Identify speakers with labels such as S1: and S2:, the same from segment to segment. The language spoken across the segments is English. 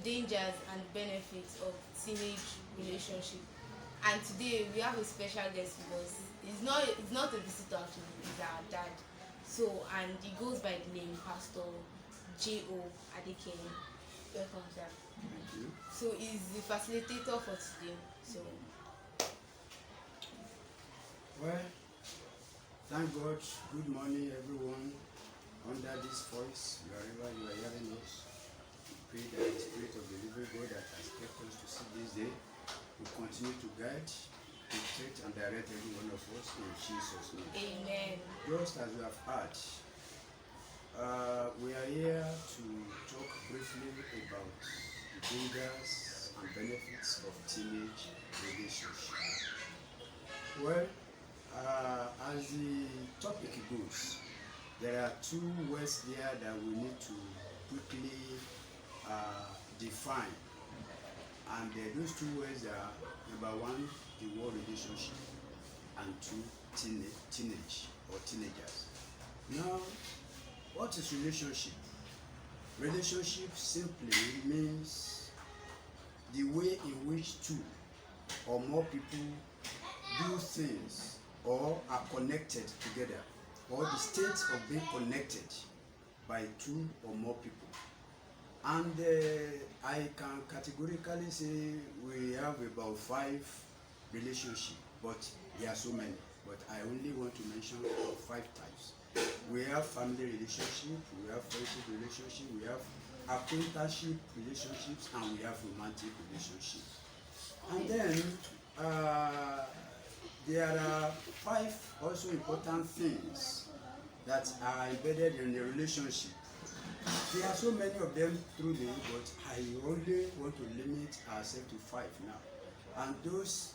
S1: dangers and benefits of teenage relationship. And today we have a special guest with us. It's not a visitor actually, it's our dad. So and he goes by the name Pastor J.O. Adekene. Welcome, sir.
S2: Thank you.
S1: So he's the facilitator for today. So
S2: Well, thank God. Good morning, everyone. Under this voice, wherever you are hearing us, we pray that the Spirit of the living God that has kept us to see this day will continue to guide, protect, and direct every one of us in Jesus' name.
S1: amen.
S2: Just as we have heard, we are here to talk briefly about the dangers and benefits of teenage relationship. Well, as the topic goes, there are two words there that we need to quickly define. And those two words are number one, the word relationship, and two, teenage or teenagers. Now, what is relationship? Relationship simply means the way in which two or more people do things or are connected together, or the state of being connected by two or more people. And I can categorically say we have about 5 relationships, but there are so many. But I only want to mention 5 types. We have family relationship, we have friendship relationship, we have acquaintanceship relationships, and we have romantic relationships. And then there are 5 also important things that are embedded in the relationship. There are so many of them through the, but I only want to limit ourselves to 5 now. And those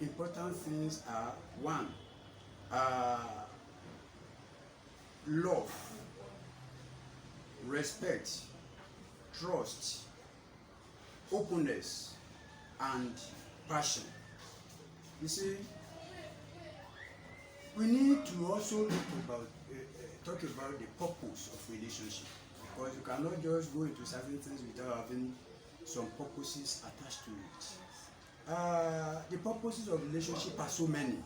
S2: important things are 1, love, respect, trust, openness, and passion. You see, we need to also talk about the purpose of relationship, because you cannot just go into certain things without having some purposes attached to it. The purposes of relationship are so many,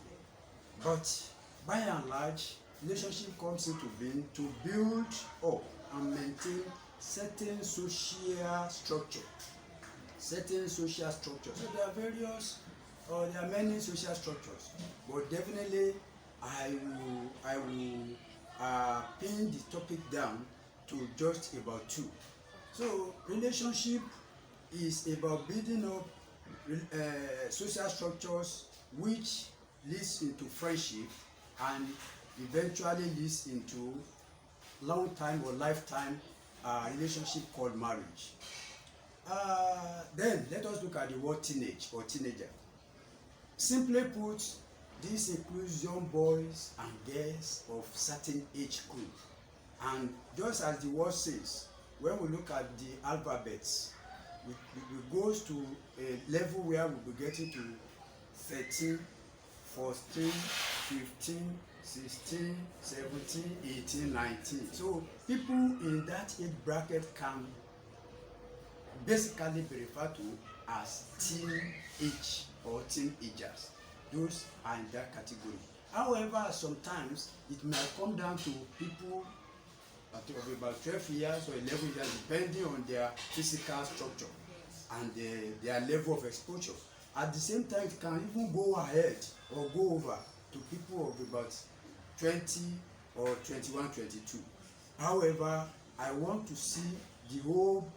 S2: but by and large, relationship comes into being to build up and maintain certain social structure. Certain social structures. So there are various, or there are many social structures, but definitely I will pin the topic down to just about 2. So relationship is about building up social structures which leads into friendship and eventually leads into long time or lifetime relationship called marriage. Then let us look at the word teenage or teenager. Simply put, this includes young boys and girls of certain age group. And just as the word says, when we look at the alphabets, we goes to a level where we'll be getting to 13, 14, 15, 16, 17, 18, 19. So people in that age bracket can basically be referred to as teenage or teenagers. Those are in that category. However, sometimes it might come down to people of about 12 years or 11 years, depending on their physical structure and their level of exposure. At the same time, it can even go ahead or go over to people of about 20 or 21, 22. However, I want to see the whole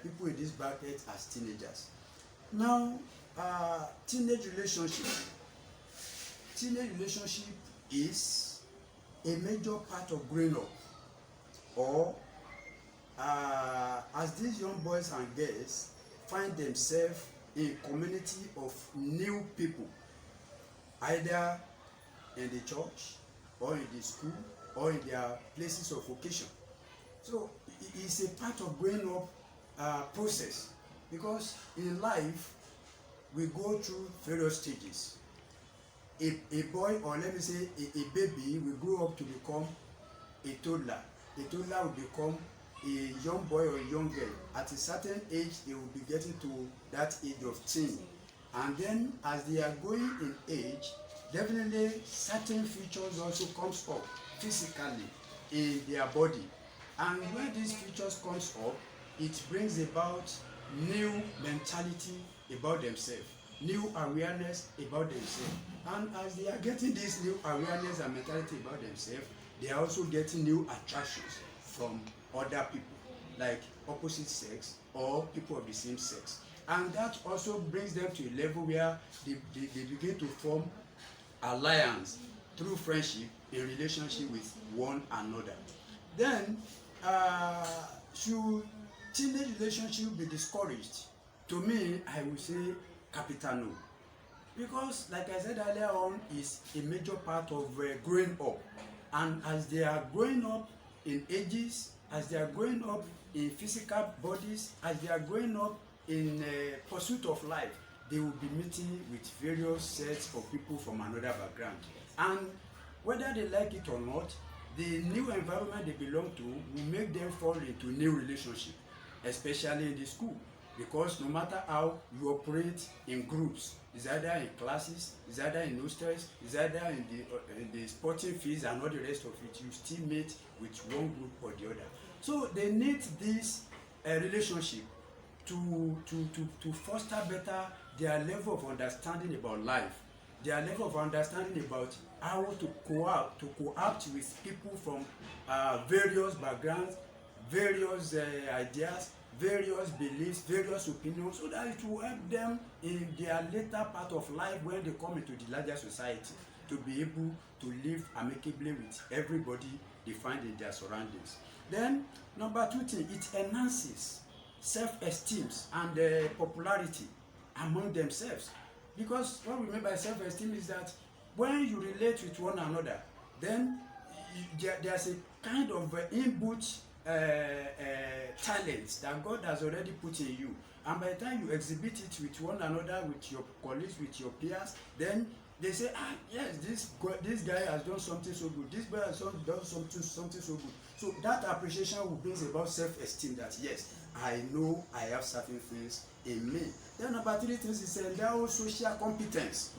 S2: people in this bracket as teenagers. Now, teenage relationship. Teenage relationship is a major part of growing up, or as these young boys and girls find themselves in a community of new people, either in the church or in the school or in their places of vocation. So it's a part of growing up process, because in life we go through various stages. A boy, or let me say a baby, will grow up to become a toddler. A toddler will become a young boy or a young girl, at a certain age they will be getting to that age of teen, and then as they are going in age, definitely certain features also comes up physically in their body, and when these features comes up, it brings about new mentality about themselves, new awareness about themselves, and as they are getting this new awareness and mentality about themselves, they are also getting new attractions from other people, like opposite sex or people of the same sex, and that also brings them to a level where they begin to form alliance through friendship in relationship with one another. Then should teenage relationship be discouraged? To me, I would say capital no, because like I said earlier on, is a major part of growing up, and as they are growing up in ages, as they are growing up in physical bodies, as they are growing up in pursuit of life, they will be meeting with various sets of people from another background, and whether they like it or not, the new environment they belong to will make them fall into new relationship, especially in the school, because no matter how you operate in groups, it's either in classes, it's either in hostels, it's either in the sporting fields and all the rest of it, you still meet with one group or the other. So they need this relationship to foster better their level of understanding about life, their level of understanding about how to co-opt with people from various backgrounds, various ideas, various beliefs, various opinions, so that it will help them in their later part of life when they come into the larger society to be able to live amicably with everybody they find in their surroundings. Then number two thing, it enhances self-esteem and popularity among themselves, because what we mean by self-esteem is that when you relate with one another, then there's a kind of inbuilt talent that God has already put in you, and by the time you exhibit it with one another, with your colleagues, with your peers, then they say, ah yes, this guy has done something so good, this guy has done something so good. So that appreciation will bring about self-esteem, that yes, I know I have certain things in me. Then number three things is endow social competence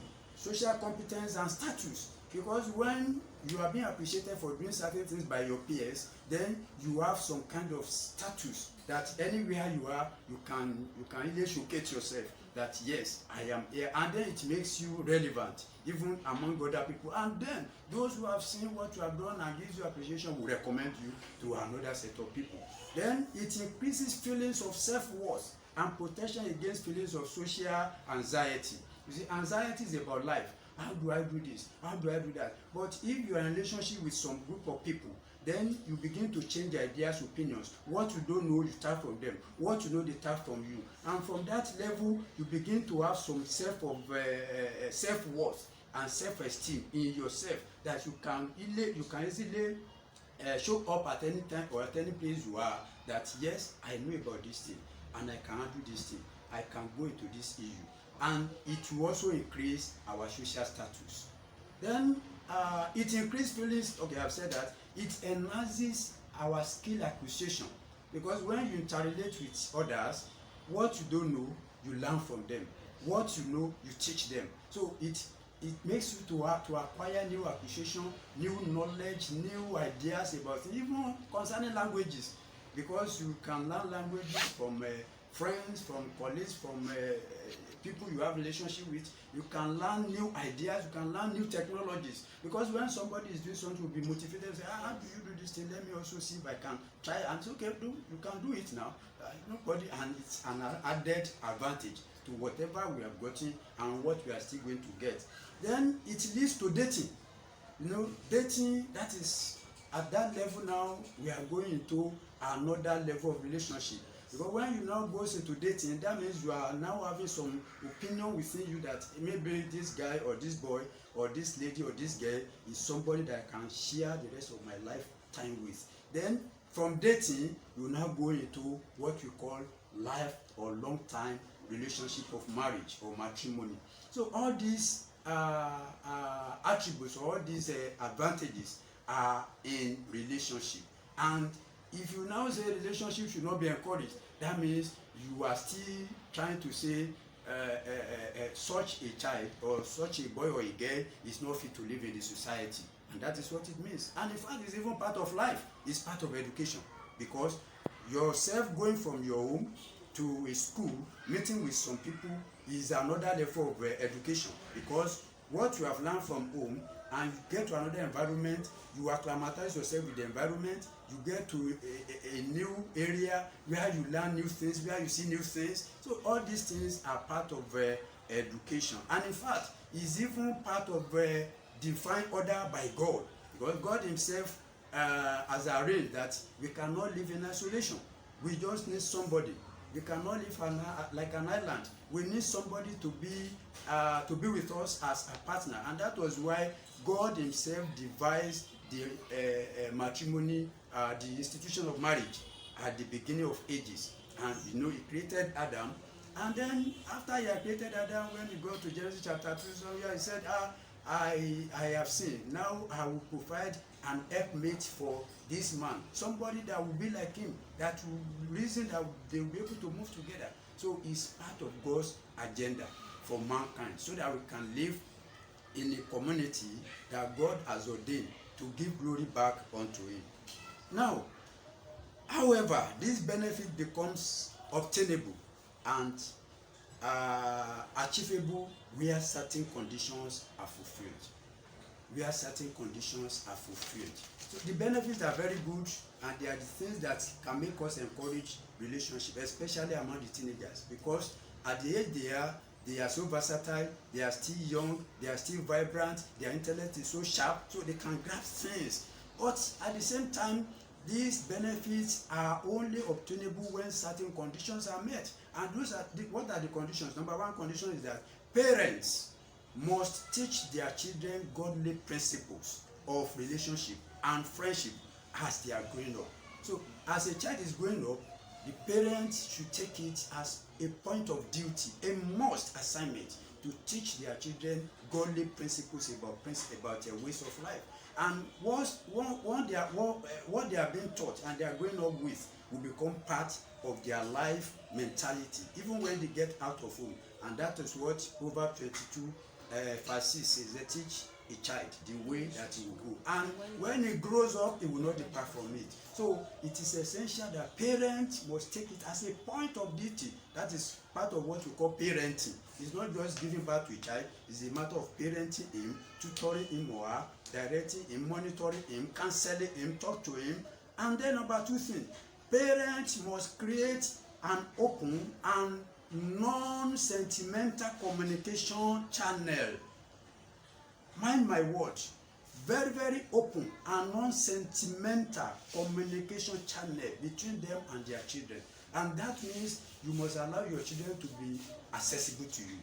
S2: and status, because when you are being appreciated for doing certain things by your peers, then you have some kind of status that anywhere you are, you can really showcase yourself that yes, I am here, and then it makes you relevant even among other people, and then those who have seen what you have done and gives you appreciation will recommend you to another set of people. Then it increases feelings of self-worth and protection against feelings of social anxiety. You see, anxiety is about life. How do I do this? How do I do that? But if you are in a relationship with some group of people, then you begin to change ideas, opinions. What you don't know, you start from them. What you know, they start from you. And from that level, you begin to have some self-worth and self-esteem in yourself, that you can easily show up at any time or at any place you are, that yes, I know about this thing and I can handle this thing. I can go into this issue. And it will also increase our social status. Then it increases feelings, okay, I've said that. It enhances our skill acquisition, because when you interrelate with others, what you don't know, you learn from them. What you know, you teach them. So it makes you to acquire new acquisition, new knowledge, new ideas about even concerning languages, because you can learn languages from friends, from colleagues, from people you have relationship with. You can learn new ideas, you can learn new technologies, because when somebody is doing something, will be motivated and say, how do you do this thing? Let me also see if I can try. And say, okay, you can do it now. Nobody, and it's an added advantage to whatever we have gotten and what we are still going to get. Then it leads to dating. You know, dating, that is at that level now, we are going into another level of relationship. Because when you now go into dating, that means you are now having some opinion within you that maybe this guy or this boy or this lady or this girl is somebody that I can share the rest of my lifetime with. Then from dating, you now go into what you call life or long time relationship of marriage or matrimony. So all these attributes or all these advantages are in relationship, and if you now say relationship should not be encouraged, that means you are still trying to say such a child or such a boy or a girl is not fit to live in the society, and that is what it means. And in fact, it's even part of life. It's part of education, because yourself going from your home to a school, meeting with some people, is another level of education, because what you have learned from home and you get to another environment, you acclimatize yourself with the environment, you get to a new area where you learn new things, where you see new things. So all these things are part of education, and in fact is even part of divine order by God, because God himself has arranged that we cannot live in isolation. We just need somebody. We cannot live like an island. We need somebody to be with us as a partner, and that was why God himself devised the matrimony, the institution of marriage at the beginning of ages. And you know, he created Adam, and then after he had created Adam, when you go to Genesis chapter 2, somewhere he said, I have sinned. Now I will provide an helpmate for this man, somebody that will be like him, that will reason that they will be able to move together. So it's part of God's agenda for mankind, so that we can live in a community that God has ordained to give glory back unto him. Now, however, this benefit becomes obtainable and achievable where certain conditions are fulfilled. Where certain conditions are fulfilled. So the benefits are very good, and they are the things that can make us encourage relationship, especially among the teenagers, because at the age they are so versatile, they are still young, they are still vibrant, their intellect is so sharp, so they can grasp things. But at the same time, these benefits are only obtainable when certain conditions are met. And those are what are the conditions? Number one condition is that parents must teach their children godly principles of relationship and friendship as they are growing up. So as a child is growing up, the parents should take it as a point of duty, a must assignment, to teach their children godly principles about their ways of life. And what they are being taught and they are growing up with will become part of their life mentality, even when they get out of home. And that is what Proverbs 22 verse 6 says, they teach a child the way that he will go, and when he grows up, he will not depart from it. So it is essential that parents must take it as a point of duty. That is part of what we call parenting. It's not just giving birth to a child, it's a matter of parenting him, tutoring him or her, directing him, monitoring him, counseling him, talk to him. And then number two thing, parents must create an open and non-sentimental communication channel. Mind my word, very, very open and non-sentimental communication channel between them and their children. And that means you must allow your children to be accessible to you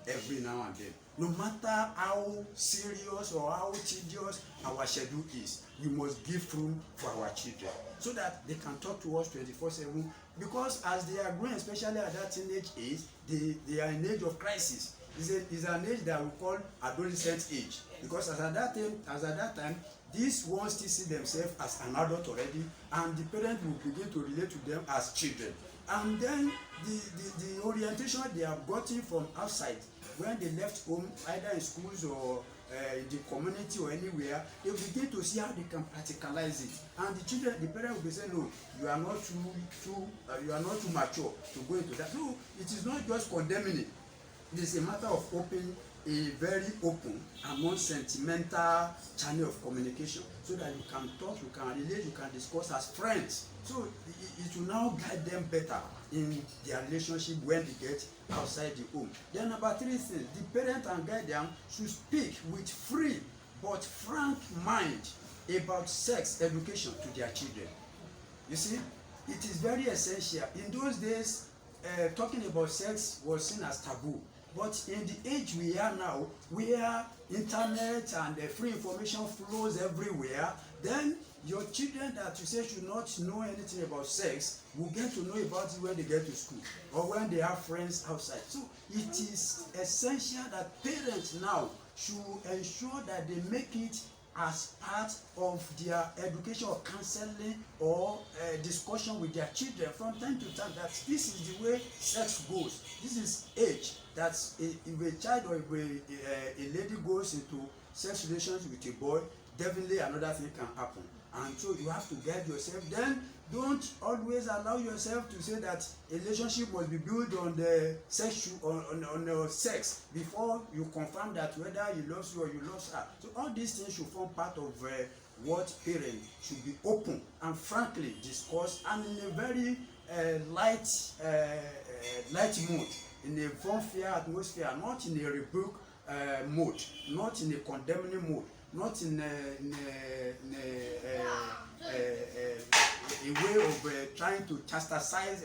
S2: every now and then. No matter how serious or how tedious our schedule is, we must give room for our children so that they can talk to us 24/7. Because as they are growing, especially at that teenage age, they are in age of crisis. It's an age that we call adolescent age. Because as at that time, these ones still see themselves as an adult already, and the parent will begin to relate to them as children. And then the orientation they have gotten from outside, when they left home, either in schools or in the community or anywhere, they begin to see how they can practicalize it. And the parent will be saying, no, you are not too mature to go into that. No, it is not just condemning it. It is a matter of opening a very open and non-sentimental channel of communication, so that you can talk, you can relate, you can discuss as friends. So it will now guide them better in their relationship when they get outside the home. Then number three thing, the parent and guardian should speak with free but frank mind about sex education to their children. You see, it is very essential. In those days, talking about sex was seen as taboo. But in the age we are now, where internet and free information flows everywhere, then your children that you say should not know anything about sex will get to know about it when they get to school or when they have friends outside. So it is essential that parents now should ensure that they make it as part of their education or counseling or discussion with their children from time to time, that this is the way sex goes. This is age that if a child or if a lady goes into sex relations with a boy, definitely another thing can happen. And so you have to guide yourself. Then don't always allow yourself to say that a relationship must be built on the on sex before you confirm that whether he loves you or you love her. So all these things should form part of what parents should be open and frankly discuss, and in a very light mood, in a fun fair atmosphere, not in a rebuke mode, not in a condemning mode, not in a way of trying to chastise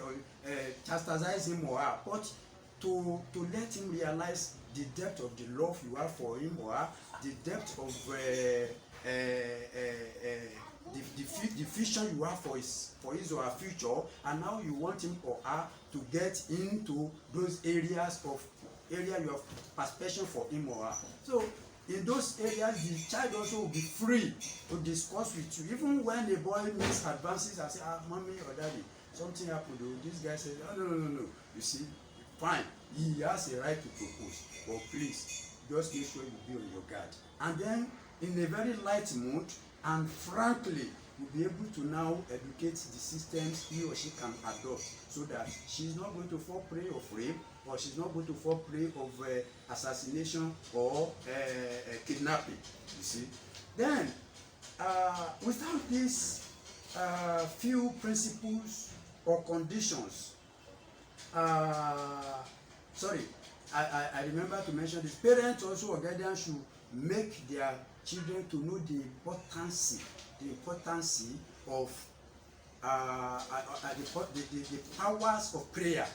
S2: him or her, but to let him realize the depth of the love you have for him or her, the depth of the vision you have for his or her future, and how you want him or her to get into those areas you have perception for him or her. So in those areas, the child also will be free to discuss with you. Even when a boy makes advances and say, mommy or daddy, something happened. This guy says, oh, no. You see, fine, he has a right to propose, but please, just make sure you be on your guard. And then, in a very light mood, and frankly, you'll be able to now educate the systems he or she can adopt, so that she's not going to fall prey of rape, or she's not going to fall prey of assassination or kidnapping, you see. Then, without these few principles or conditions, I remember to mention this, parents also or guardians should make their children to know the importance of the powers of prayer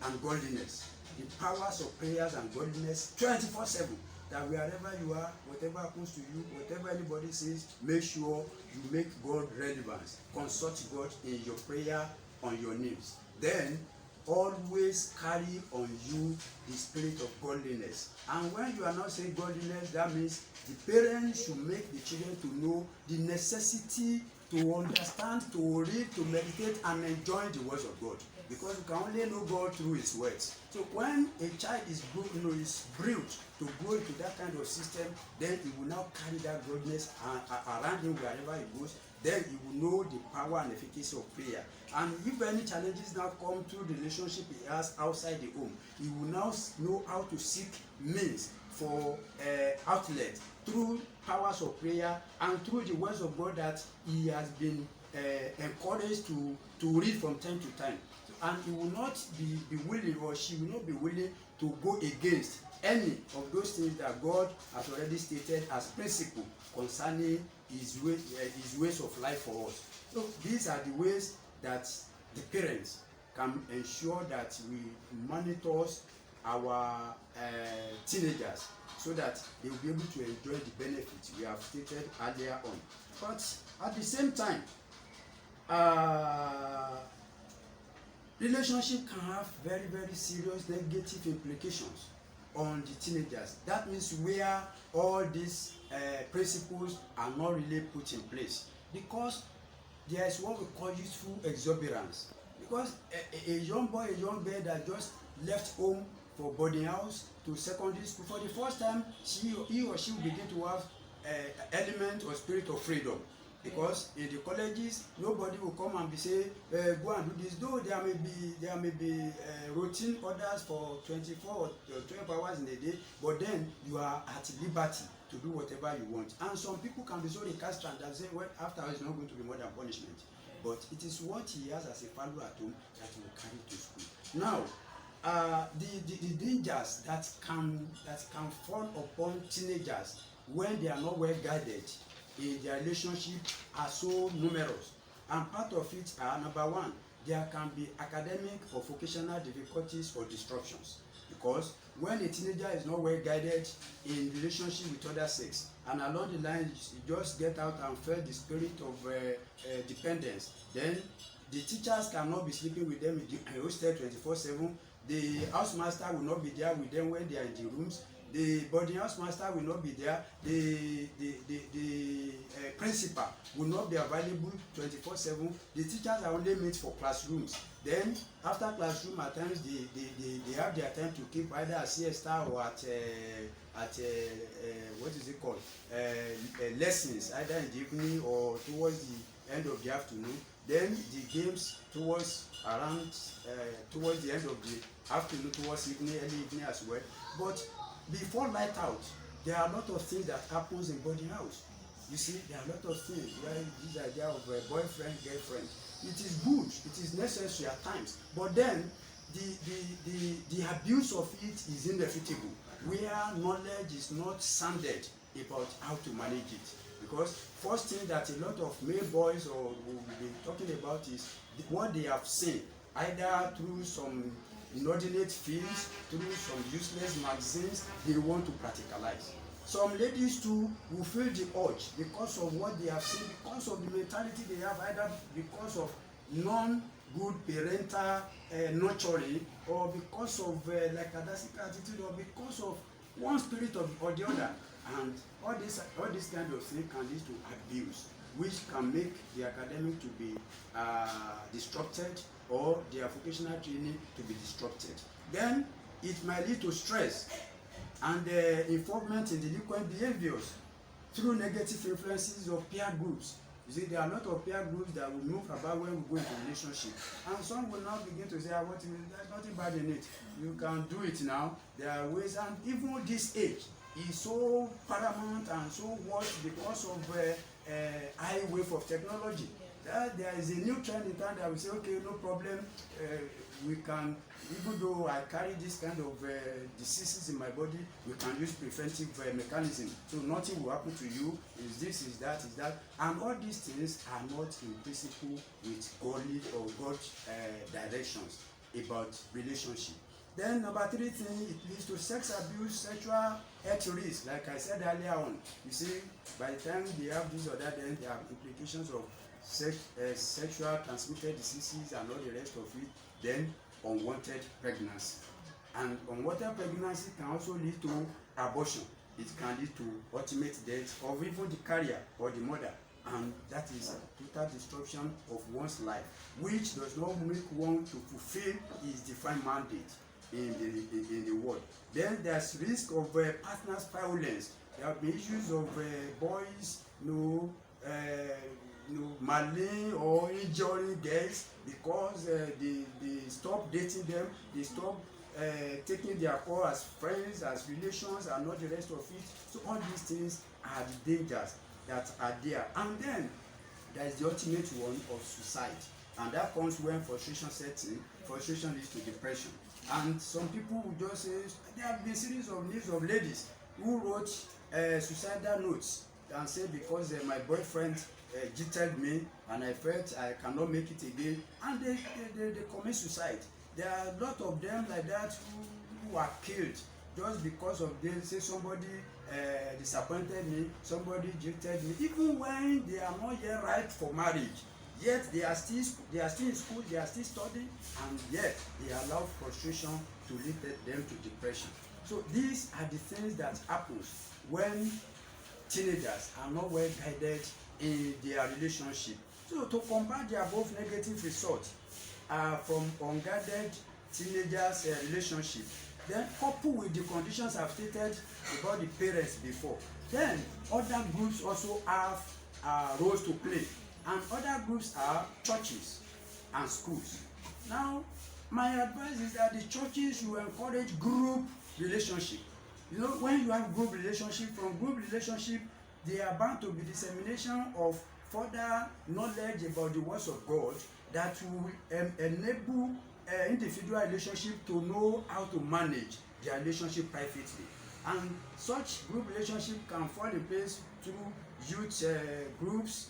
S2: and godliness. The powers of prayers and godliness 24/7. That wherever you are, whatever happens to you, whatever anybody says, make sure you make God relevant. Consult God in your prayer on your knees. Then always carry on you the spirit of godliness. And when you are not saying godliness, that means the parents should make the children to know the necessity to understand, to read, to meditate, and enjoy the words of God. Because you can only know God through His words. So when a child is brewed to go into that kind of system, then he will now carry that godliness around him wherever he goes. Then he will know the power and efficacy of prayer. And if any challenges now come through the relationship he has outside the home, he will now know how to seek means for outlet through powers of prayer and through the words of God that he has been encouraged to read from time to time. And he will not be willing, or she will not be willing, to go against any of those things that God has already stated as principle concerning his ways of life for us. So these are the ways that the parents can ensure that we monitor our teenagers, so that they will be able to enjoy the benefits we have stated earlier on. But at the same time, relationship can have very, very serious negative implications on the teenagers. That means where all these principles are not really put in place, because there is what we call youthful exuberance. Because a young boy, a young girl that just left home for boarding house to secondary school, for the first time, he or she will begin to have element or spirit of freedom. Because in the colleges, nobody will come and be say, go and do this. Though there may be routine orders for 24 or 12 hours in a day, but then you are at liberty to do whatever you want. And some people can be so recalcitrant that say, well, after all, it's not going to be more than punishment. But it is what he has as a value at home that he will carry to school. Now, the dangers that can fall upon teenagers when they are not well guided in their relationship are so numerous, and part of it are, number one, there can be academic or vocational difficulties or disruptions, because when a teenager is not well guided in relationship with other sex, and along the line you just get out and feel the spirit of dependence, then the teachers cannot be sleeping with them in the hostel 24/7. The housemaster will not be there with them when they are in the rooms. The boarding house master will not be there. The principal will not be available 24/7. The teachers are only meant for classrooms. Then after classroom, at times they have their time to keep either a siesta or at what is it called, lessons, either in the evening or towards the end of the afternoon. Then the games towards towards the end of the afternoon, towards evening, early evening as well. But before light out, there are a lot of things that happens in boarding house. You see, there are a lot of things where this idea of boyfriend, girlfriend, it is good, it is necessary at times, but then the abuse of it is inevitable, where knowledge is not sounded about how to manage it. Because first thing that a lot of male boys or will be talking about is what they have seen, either through some inordinate films, through some useless magazines, they want to practicalize. Some ladies too will feel the urge because of what they have seen, because of the mentality they have, either because of non-good parental nurturing, or because of lackadaisical attitude, or because of one spirit or the other. And all this kind of thing can lead to abuse, which can make the academic to be disrupted, or their vocational training to be disrupted. Then it might lead to stress and involvement in delinquent behaviors through negative influences of peer groups. You see, there are a lot of peer groups that will move about when we go into relationship, and some will now begin to say, there's nothing bad in it, you can do it now. There are ways, and even this age is so paramount and so worse because of high wave of technology. There is a new trend in town that we say, okay, no problem, we can, even though I carry this kind of diseases in my body, we can use preventive mechanism, so nothing will happen to you, is this, is that, and all these things are not in principle with godly or God directions about relationship. Then number 3 thing, it leads to sex abuse, sexual health risk. Like I said earlier on, you see, by the time they have this or that, then there are implications of sexual transmitted diseases and all the rest of it. Then unwanted pregnancy, and unwanted pregnancy can also lead to abortion. It can lead to ultimate death of even the carrier or the mother, and that is total destruction of one's life, which does not make one to fulfill his defined mandate in the world. Then there's risk of partners violence. There have been issues of boys, marrying or injuring girls because they stop dating them, they stop taking their call as friends, as relations, and all the rest of it. So all these things are the dangers that are there. And then there is the ultimate one of suicide, and that comes when frustration sets in. Frustration leads to depression, and some people will just say, there have been series of news of ladies who wrote suicidal notes and said, because my boyfriend cheated me and I felt I cannot make it again, and they commit suicide. There are a lot of them like that who are killed just because of they say somebody disappointed me, somebody cheated me, even when they are not yet ripe for marriage. Yet they are still in school, they are still studying, and yet they allow frustration to lead them to depression. So these are the things that happens when teenagers are not well guided in their relationship. So to combat the above negative results from unguided teenagers relationship, then coupled with the conditions I've stated about the parents before, then other groups also have roles to play, and other groups are churches and schools. Now my advice is that the churches should encourage group relationship. You know, when you have group relationship, from group relationship there are bound to be dissemination of further knowledge about the words of God that will enable individual relationship to know how to manage their relationship privately. And such group relationship can fall in place through youth groups,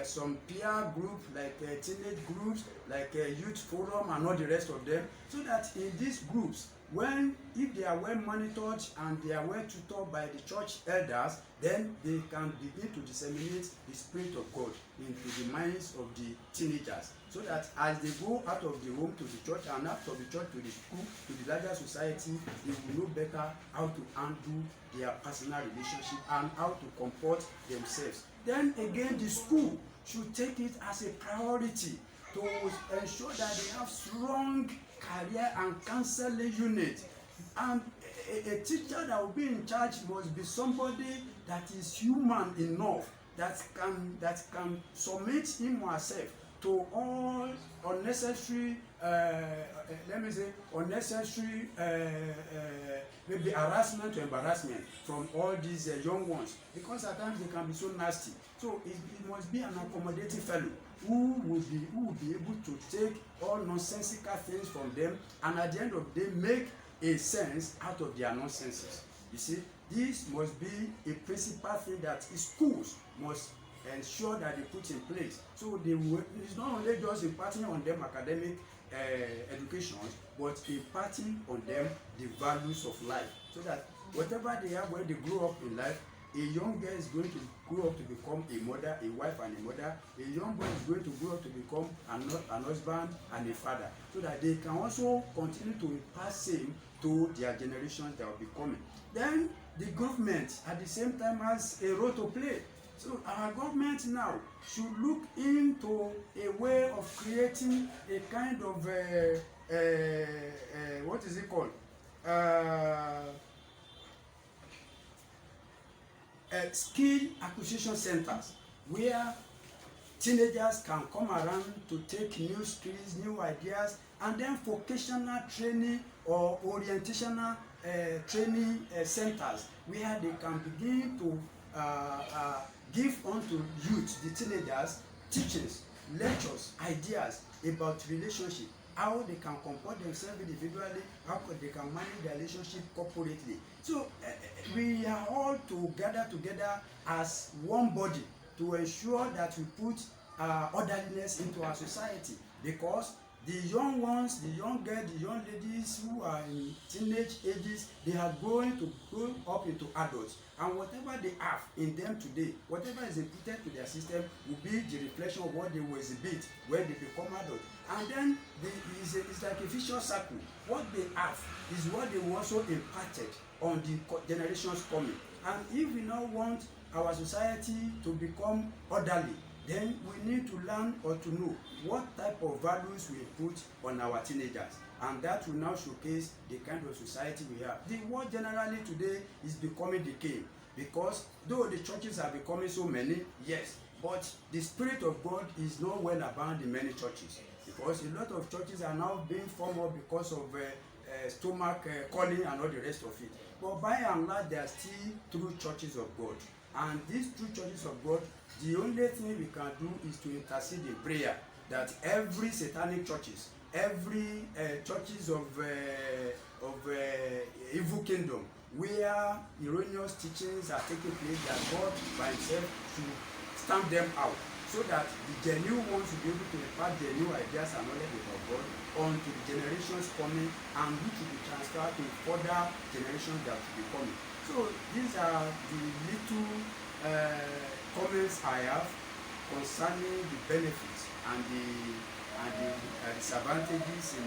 S2: some peer group, like teenage groups, like youth forum and all the rest of them, so that in these groups, when if they are well monitored and they are well tutored by the church elders, then they can begin to disseminate the spirit of God into the minds of the teenagers, so that as they go out of the home to the church and out of the church to the school to the larger society, they will know better how to handle their personal relationship and how to comport themselves. Then again, the school should take it as a priority to ensure that they have strong career and counseling unit, and a teacher that will be in charge must be somebody that is human enough, that can submit him or herself to all unnecessary unnecessary maybe harassment or embarrassment from all these young ones, because at times they can be so nasty. So it must be an accommodating fellow who will be able to take all nonsensical things from them, and at the end of the day make a sense out of their nonsenses. You see, this must be a principal thing that schools must ensure that they put in place. So it's not only just imparting on them academic education, but imparting on them the values of life, so that whatever they have when they grow up in life, a young girl is going to grow up to become a mother, a wife and a mother. A young boy is going to grow up to become an husband and a father, so that they can also continue to impart same to their generations that will be coming. Then the government at the same time has a role to play. So our government now should look into a way of creating a kind of what is it called? Skill acquisition centers, where teenagers can come around to take new skills, new ideas, and then vocational training or orientational training centers, where they can begin to give unto youth, the teenagers, teachings, lectures, ideas about relationship, how they can comport themselves individually, how they can manage their relationship corporately. So we are all to gather together as one body to ensure that we put orderliness into our society, because the young ones, the young girls, the young ladies who are in teenage ages, they are going to grow up into adults, and whatever they have in them today, whatever is imputed to their system, will be the reflection of what they will exhibit when they become adults. And then it's like a vicious circle. What they have is what they will also imparted on the generations coming. And if we now want our society to become orderly, then we need to learn or to know what type of values we put on our teenagers, and that will now showcase the kind of society we have. The world generally today is becoming decaying, because though the churches are becoming so many, yes, but the spirit of God is not well abound in many churches, because a lot of churches are now being formed up because of stomach calling and all the rest of it. But by and large, they are still true churches of God. And these true churches of God, the only thing we can do is to intercede in prayer that every satanic churches, every churches of evil kingdom, where erroneous teachings are taking place, that God by himself should stamp them out, so that the genuine ones will be able to impart their new ideas and knowledge about God onto the generations coming, and which will be transferred to further generations that will be coming. So these are the little comments I have concerning the benefits and the disadvantages in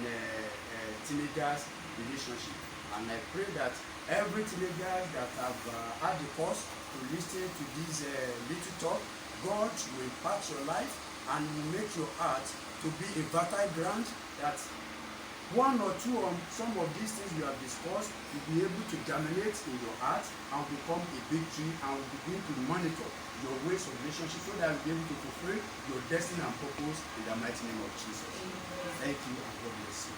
S2: teenagers' relationship. And I pray that every teenager that have had the course to listen to this little talk, God will impart your life and will make your heart to be a fertile ground, that one or two of some of these things we have discussed will be able to germinate in your heart and become a big tree, and will begin to monitor your ways of relationship, so that you'll be able to fulfill your destiny and purpose in the mighty name of Jesus. Thank you, and God bless you.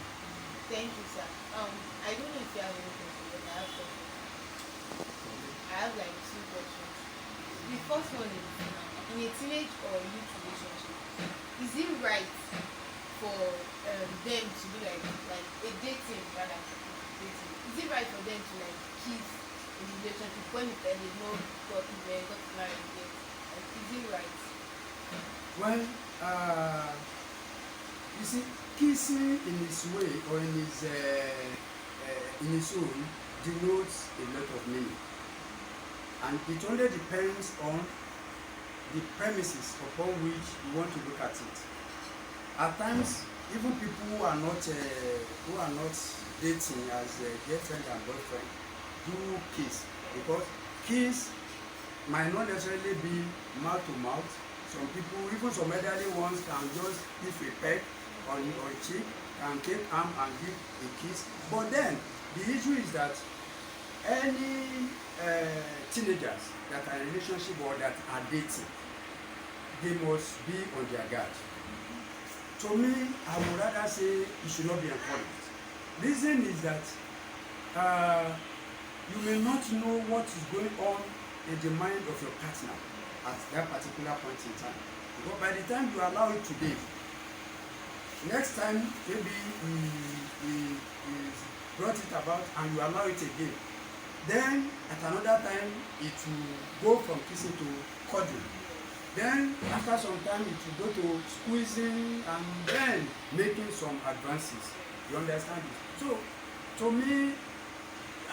S1: Thank you, sir. I don't know if you have any questions, but I have questions. I have like 2 questions. The first one is, in a teenage or youth relationship, is it right for them to be like a dating, rather dating? Is it right for them to like kiss in the relationship when they know got married yet? Like, is it right?
S2: Well, you see, kissing in its way or in its own denotes a lot of meaning, and it only depends on the premises upon which you want to look at it. At times, even people who are not dating as a girlfriend and boyfriend do kiss, because kiss might not necessarily be mouth to mouth. Some people, even some elderly ones, can just give a peck on cheek, can take arm and give a kiss. But then the issue is that any teenagers that are in a relationship or that are dating, they must be on their guard. To me, I would rather say it should not be encouraged. Reason is that you may not know what is going on in the mind of your partner at that particular point in time. But by the time you allow it today, next time maybe he brought it about and you allow it again, then at another time it will go from kissing to cuddling. Then after some time it will go to squeezing and then making some advances. You understand it? So to me,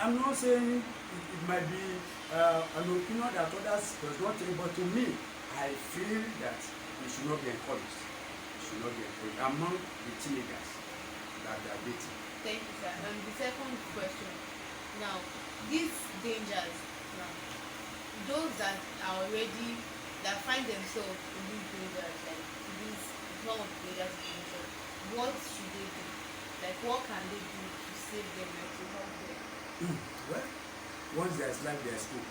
S2: I'm not saying it might be an opinion that others does not take, but to me, I feel that it should not be encouraged. It should not be encouraged among the teenagers that are dating.
S1: Thank you, sir. The second question. Now, these dangers, now, those that are already, that find themselves in these dangers, like these form of dangers to themselves, what should they do? Like, what can they do to save them and to help them?
S2: Well, once there's life, there's hope.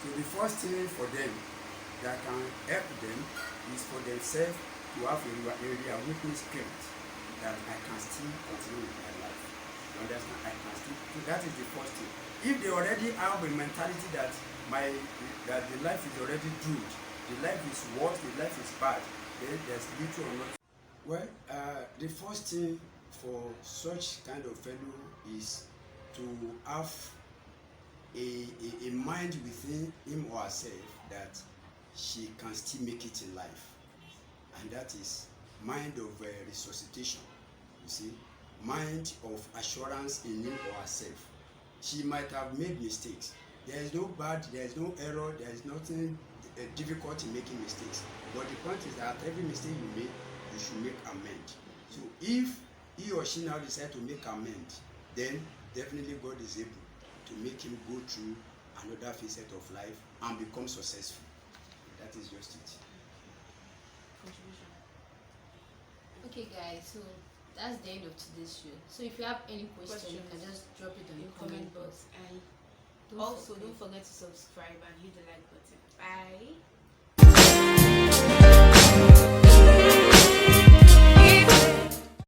S2: So the first thing for them that can help them is for themselves to have a reawakening spirit that I can still continue with my life. You understand? I can still. So that is the first thing. If they already have a mentality that the life is already doomed, the life is worse, the life is bad, then there's little or not. Well, the first thing for such kind of fellow is to have a mind within him or herself that she can still make it in life, and that is mind of resuscitation. You see, mind of assurance in him or herself. She might have made mistakes. There is no bad, there is no error, there is nothing difficult in making mistakes, but the point is that every mistake you make, you should make amends. So if he or she now decide to make amends, then definitely God is able to make him go through another facet of life and become successful. That is just it.
S1: Contribution.
S3: Okay, guys, so that's the end of today's show. So if you have any question, you can just drop it on the comment box.
S1: And
S3: Don't
S1: also
S3: forget.
S1: don't forget to subscribe and hit the like button. Bye.